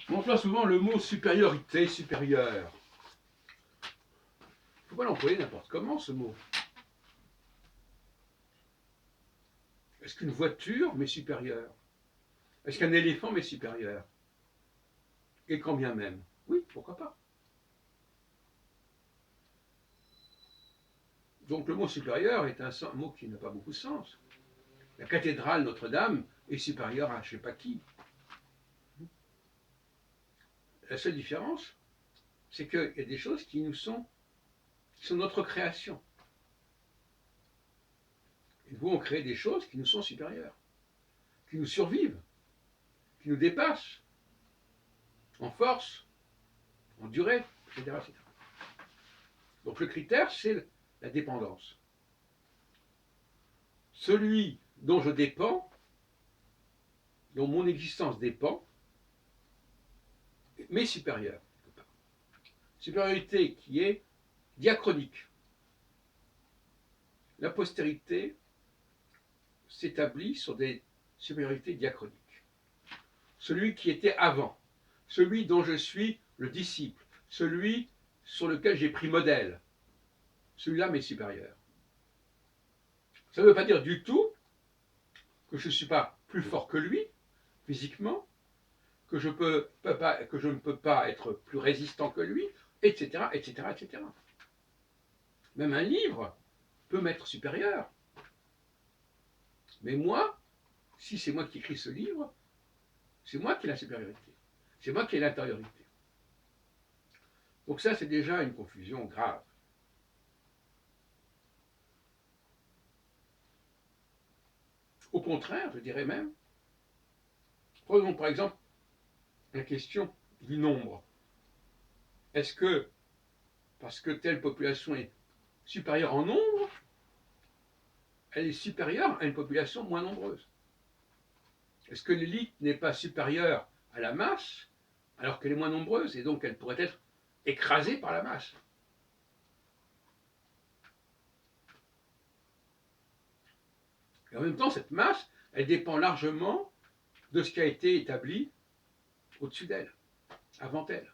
On emploie souvent le mot supériorité, supérieur. Il ne faut pas l'employer n'importe comment, ce mot. Est-ce qu'une voiture m'est supérieure? Est-ce qu'un éléphant m'est supérieur? Et quand bien même? Oui, pourquoi pas? Donc le mot supérieur est un mot qui n'a pas beaucoup de sens. La cathédrale Notre-Dame est supérieure à je ne sais pas qui. La seule différence, c'est qu'il y a des choses qui sont notre création. Et nous pouvons créer des choses qui nous sont supérieures, qui nous survivent, qui nous dépassent, en force, en durée, etc. etc. Donc le critère, c'est la dépendance. Celui dont je dépends, dont mon existence dépend, m'est supérieur. Supériorité qui est diachronique. La postérité s'établit sur des supériorités diachroniques. Celui qui était avant, celui dont je suis le disciple, celui sur lequel j'ai pris modèle, celui-là m'est supérieur. Ça ne veut pas dire du tout que je ne suis pas plus fort que lui, physiquement, que je ne peux pas être plus résistant que lui, etc., etc., etc. Même un livre peut m'être supérieur. Mais moi, si c'est moi qui écris ce livre, c'est moi qui ai la supériorité. C'est moi qui ai l'intériorité. Donc ça, c'est déjà une confusion grave. Au contraire, je dirais même, prenons par exemple la question du nombre. Est-ce que, parce que telle population est supérieure en nombre, elle est supérieure à une population moins nombreuse? Est-ce que l'élite n'est pas supérieure à la masse alors qu'elle est moins nombreuse et donc elle pourrait être écrasée par la masse? Et en même temps, cette masse, elle dépend largement de ce qui a été établi au-dessus d'elle, avant elle.